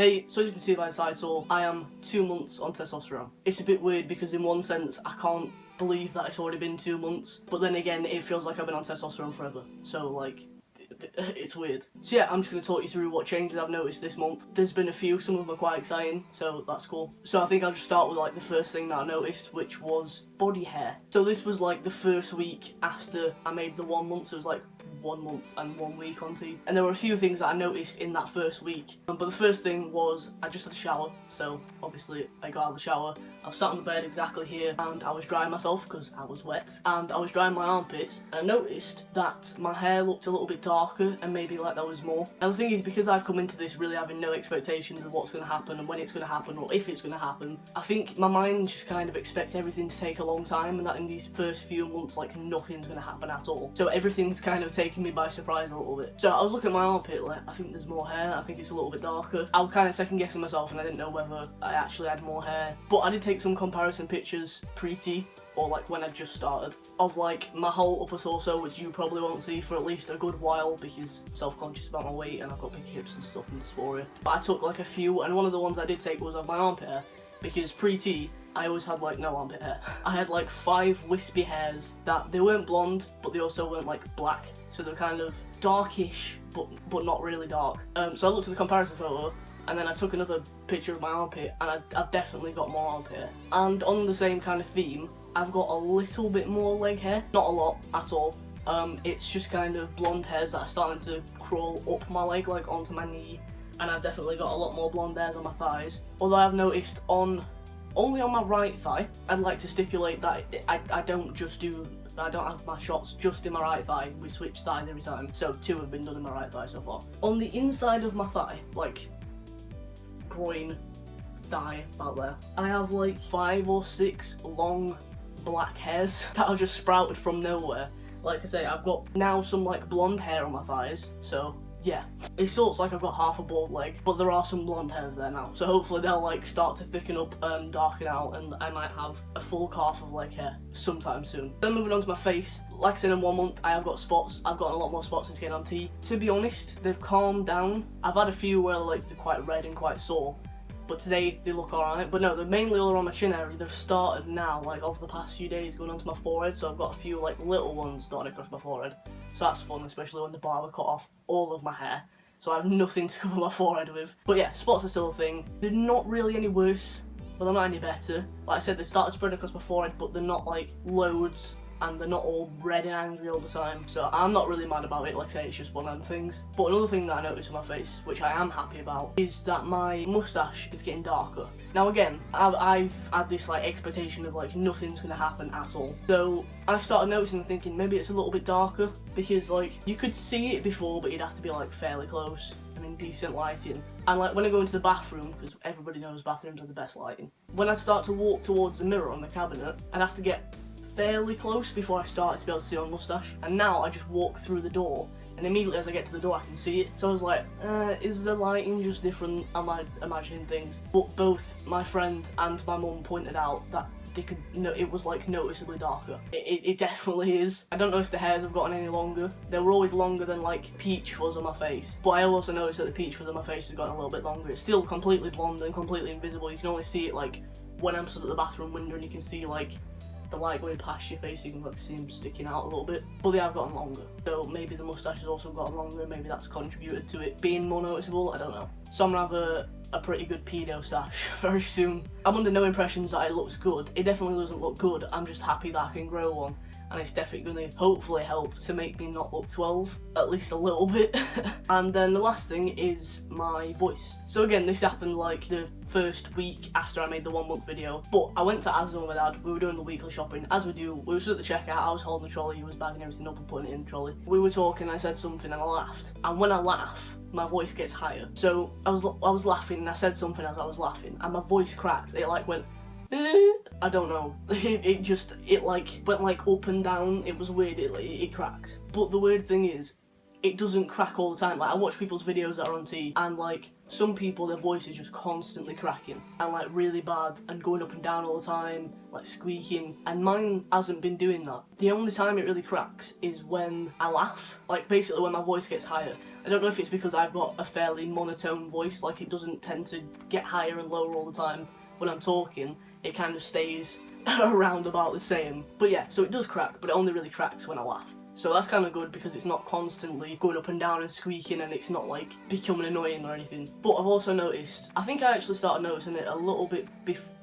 Hey, so as you can see by the title, I am 2 months on testosterone. It's a bit weird because in one sense I can't believe that it's already been 2 months, but then again it feels like I've been on testosterone forever, so like, it's weird. So yeah, I'm just going to talk you through what changes I've noticed this month. There's been a few, some of them are quite exciting, so that's cool. So I think I'll just start with like the first thing that I noticed, which was body hair. So this was like the first week after I made the 1 month, so it was like 1 month and 1 week on T. And there were a few things that I noticed in that first week. But the first thing was I just had a shower, so obviously I got out of the shower. I was sat on the bed exactly here and I was drying myself because I was wet. And I was drying my armpits and I noticed that my hair looked a little bit darker and maybe like there was more. And the thing is, because I've come into this really having no expectations of what's going to happen and when it's going to happen or if it's going to happen, I think my mind just kind of expects everything to take a long time and that in these first few months like nothing's going to happen at all. So everything's kind of taken me by surprise a little bit. So I was looking at my armpit like, I think there's more hair, I think it's a little bit darker. I was kind of second guessing myself and I didn't know whether I actually had more hair. But I did take some comparison pictures pre-T, or like when I just started, of like my whole upper torso, which you probably won't see for at least a good while because self-conscious about my weight and I've got big hips and stuff and dysphoria. But I took like a few, and one of the ones I did take was of my armpit hair, because pre-T I always had like no armpit hair. I had like 5 wispy hairs that they weren't blonde, but they also weren't like black, so they're kind of darkish, but not really dark. So I looked at the comparison photo, and then I took another picture of my armpit, and I've definitely got more armpit hair. And on the same kind of theme, I've got a little bit more leg hair, not a lot at all. It's just kind of blonde hairs that are starting to crawl up my leg, like onto my knee, and I've definitely got a lot more blonde hairs on my thighs. Although I've noticed only on my right thigh. I'd like to stipulate that I don't have my shots just in my right thigh. We switch thighs every time, so 2 have been done in my right thigh so far. On the inside of my thigh, like groin, thigh, about there, I have like 5 or 6 long black hairs that have just sprouted from nowhere. Like I say, I've got now some like blonde hair on my thighs, so yeah. It still looks like I've got half a bald leg, but there are some blonde hairs there now, so hopefully they'll like start to thicken up and darken out and I might have a full calf of leg hair sometime soon. Then moving on to my face, like I said, in 1 month I have got spots. I've gotten a lot more spots since getting on T. To be honest, they've calmed down. I've had a few where like they're quite red and quite sore, but today they look alright. But no, they're mainly all around my chin area. They've started now, like over the past few days, going onto my forehead, so I've got a few like little ones starting across my forehead. So that's fun, especially when the barber cut off all of my hair, so I have nothing to cover my forehead with. But yeah, spots are still a thing. They're not really any worse, but they're not any better. Like I said, they started spreading across my forehead, but they're not like loads, and they're not all red and angry all the time, so I'm not really mad about it. Like I say, it's just one of them things. But another thing that I noticed on my face, which I am happy about, is that my moustache is getting darker. Now again, I've had this like expectation of like nothing's gonna happen at all, so I started noticing and thinking maybe it's a little bit darker, because like you could see it before, but you'd have to be like fairly close and in decent lighting. And like when I go into the bathroom, because everybody knows bathrooms are the best lighting, when I start to walk towards the mirror on the cabinet, I'd have to get fairly close before I started to be able to see my moustache, and now I just walk through the door and immediately as I get to the door I can see it. So I was like, is the lighting just different? Am I imagining things? But both my friend and my mum pointed out that they could it was like noticeably darker. It definitely is. I don't know if the hairs have gotten any longer. They were always longer than like peach was on my face, but I also noticed that the peach was on my face has gotten a little bit longer. It's still completely blonde and completely invisible. You can only see it like when I'm stood at the bathroom window and you can see like the light going past your face, you can like see them sticking out a little bit, but they have gotten longer. So maybe the moustache has also gotten longer, maybe that's contributed to it being more noticeable, I don't know. So I'm gonna have a pretty good pedo stash very soon. I'm under no impressions that it looks good. It definitely doesn't look good, I'm just happy that I can grow one, and it's definitely going to hopefully help to make me not look 12, at least a little bit. And then the last thing is my voice. So again, this happened like the first week after I made the 1 month video, but I went to Asda with my dad. We were doing the weekly shopping, as we do. We were stood at the checkout, I was holding the trolley, he was bagging everything up and putting it in the trolley. We were talking, I said something and I laughed, and when I laugh, my voice gets higher. So I was laughing and I said something as I was laughing, and my voice cracked. It like went, I don't know. It like went like up and down. It was weird. It cracked. But the weird thing is, it doesn't crack all the time. Like, I watch people's videos that are on T, and like, some people, their voice is just constantly cracking and like really bad and going up and down all the time, like squeaking, and mine hasn't been doing that. The only time it really cracks is when I laugh, like basically when my voice gets higher. I don't know if it's because I've got a fairly monotone voice, like it doesn't tend to get higher and lower all the time when I'm talking, it kind of stays around about the same. But yeah, so it does crack, but it only really cracks when I laugh. So that's kind of good because it's not constantly going up and down and squeaking, and it's not like becoming annoying or anything. But I've also noticed, I think I actually started noticing it a little bit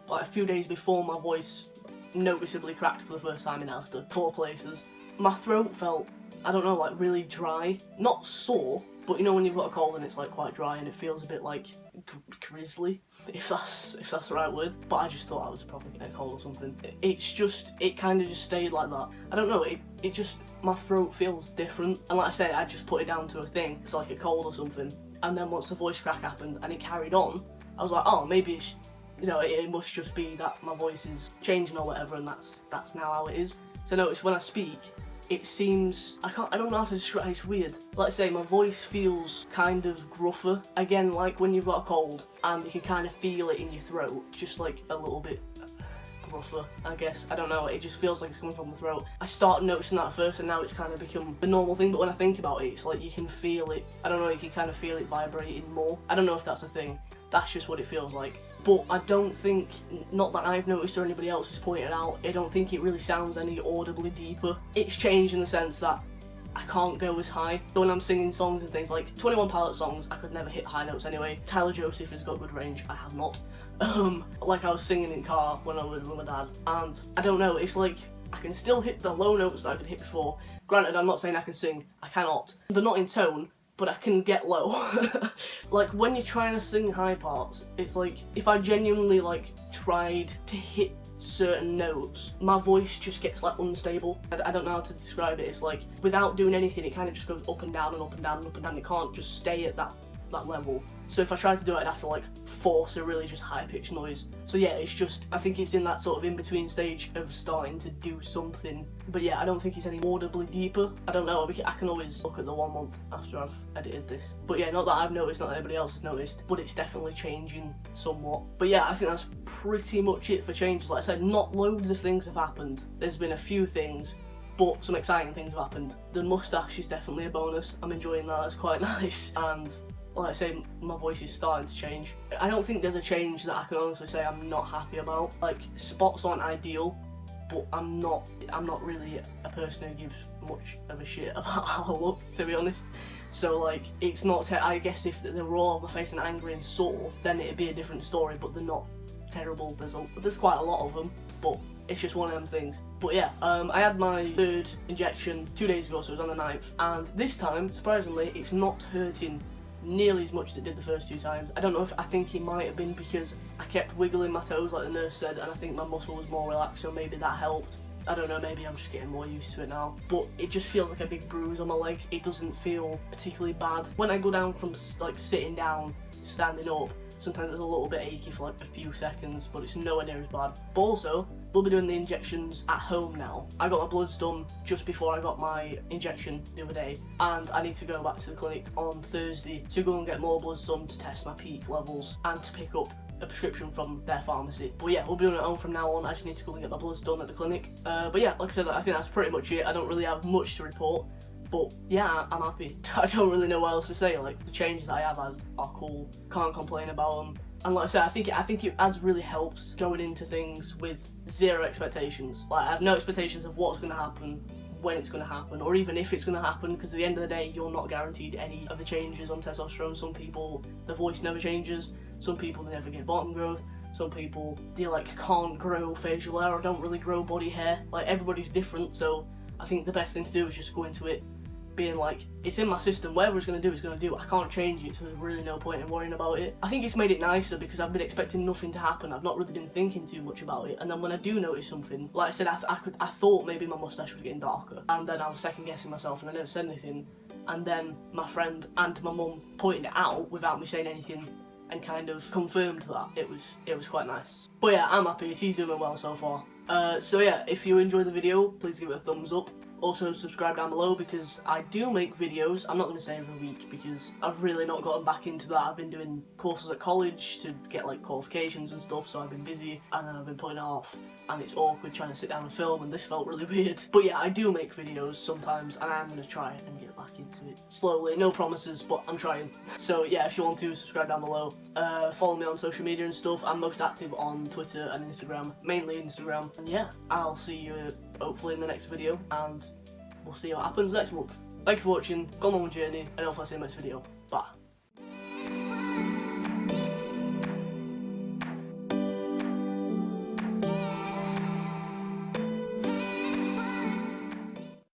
like a few days before my voice noticeably cracked for the first time in Asda, 4 places. My throat felt, I don't know, like really dry. Not sore, but you know when you've got a cold and it's like quite dry and it feels a bit like grizzly, if that's the right word. But I just thought I was probably getting a cold or something. It kind of just stayed like that. I don't know, it just, my throat feels different. And like I say, I just put it down to a thing. It's like a cold or something. And then once the voice crack happened and it carried on, I was like, oh, maybe it's, you know, it must just be that my voice is changing or whatever, and that's now how it is. So I notice when I speak, it seems, I don't know how to describe it, it's weird. Like I say, my voice feels kind of gruffer. Again, like when you've got a cold and you can kind of feel it in your throat, it's just like a little bit gruffer, I guess. I don't know, it just feels like it's coming from the throat. I started noticing that at first and now it's kind of become the normal thing, but when I think about it, it's like you can feel it, I don't know, you can kind of feel it vibrating more. I don't know if that's a thing, that's just what it feels like. But I don't think, not that I've noticed or anybody else has pointed out, I don't think it really sounds any audibly deeper. It's changed in the sense that I can't go as high. So when I'm singing songs and things like 21 Pilots songs, I could never hit high notes anyway. Tyler Joseph has got good range, I have not. Like I was singing in car when I was with my dad, and I don't know, it's like I can still hit the low notes that I could hit before. Granted, I'm not saying I can sing, I cannot. They're not in tone, but I can get low. Like when you're trying to sing high parts, it's like if I genuinely like tried to hit certain notes, my voice just gets like unstable. I don't know how to describe it. It's like without doing anything, it kind of just goes up and down and up and down and up and down. It can't just stay at that level. So if I try to do it, I'd have to like force a really just high-pitched noise. So yeah, it's just, I think it's in that sort of in-between stage of starting to do something. But yeah, I don't think it's any audibly deeper. I don't know, I can always look at the 1 month after I've edited this. But yeah, not that I've noticed, not that anybody else has noticed, but it's definitely changing somewhat. But yeah, I think that's pretty much it for changes. Like I said, not loads of things have happened. There's been a few things, but some exciting things have happened. The moustache is definitely a bonus. I'm enjoying that, it's quite nice. And like I say, my voice is starting to change. I don't think there's a change that I can honestly say I'm not happy about. Like, spots aren't ideal, but I'm not really a person who gives much of a shit about how I look, to be honest. So like, it's not, I guess if they were all on my face and angry and sore, then it'd be a different story, but they're not terrible. There's quite a lot of them, but it's just one of them things. But yeah, I had my 3rd injection 2 days ago, so it was on the 9th, and this time, surprisingly, it's not hurting nearly as much as it did the first 2 times. I don't know if, I think it might have been because I kept wiggling my toes like the nurse said, and I think my muscle was more relaxed, so maybe that helped. I don't know, maybe I'm just getting more used to it now. But it just feels like a big bruise on my leg. It doesn't feel particularly bad. When I go down from like sitting down, standing up, sometimes it's a little bit achy for like a few seconds, but it's nowhere near as bad. But also, we'll be doing the injections at home now. I got my bloods done just before I got my injection the other day, and I need to go back to the clinic on Thursday to go and get more bloods done to test my peak levels and to pick up a prescription from their pharmacy. But yeah, we'll be doing it at home from now on. I just need to go and get my bloods done at the clinic. But yeah, like I said, I think that's pretty much it. I don't really have much to report. But yeah, I'm happy. I don't really know what else to say. Like, the changes that I have are cool. Can't complain about them. And like I said, I think it has really helped going into things with 0 expectations. Like, I have no expectations of what's going to happen, when it's going to happen, or even if it's going to happen, because at the end of the day, you're not guaranteed any of the changes on testosterone. Some people, their voice never changes. Some people, they never get bottom growth. Some people, they like can't grow facial hair or don't really grow body hair. Like, everybody's different, so I think the best thing to do is just go into it being like, it's in my system, whatever it's going to do, it's going to do. I can't change it, so there's really no point in worrying about it. I think it's made it nicer because I've been expecting nothing to happen. I've not really been thinking too much about it, and then when I do notice something, like I said, I thought maybe my moustache was getting darker, and then I was second guessing myself and I never said anything, and then my friend and my mum pointed it out without me saying anything and kind of confirmed that. It was quite nice. But yeah, I'm happy. He's doing well so far. So yeah, if you enjoyed the video, please give it a thumbs up. Also subscribe down below because I do make videos. I'm not going to say every week because I've really not gotten back into that. I've been doing courses at college to get like qualifications and stuff, so I've been busy and then I've been putting it off, and it's awkward trying to sit down and film, and this felt really weird. But yeah, I do make videos sometimes and I'm going to try and get back into it slowly. No promises, but I'm trying. So yeah, if you want to, subscribe down below. Follow me on social media and stuff. I'm most active on Twitter and Instagram, mainly Instagram. And yeah, I'll see you hopefully in the next video, and we'll see what happens next month. Thank you for watching, go on my journey, and hopefully I'll see you in the next video. Bye.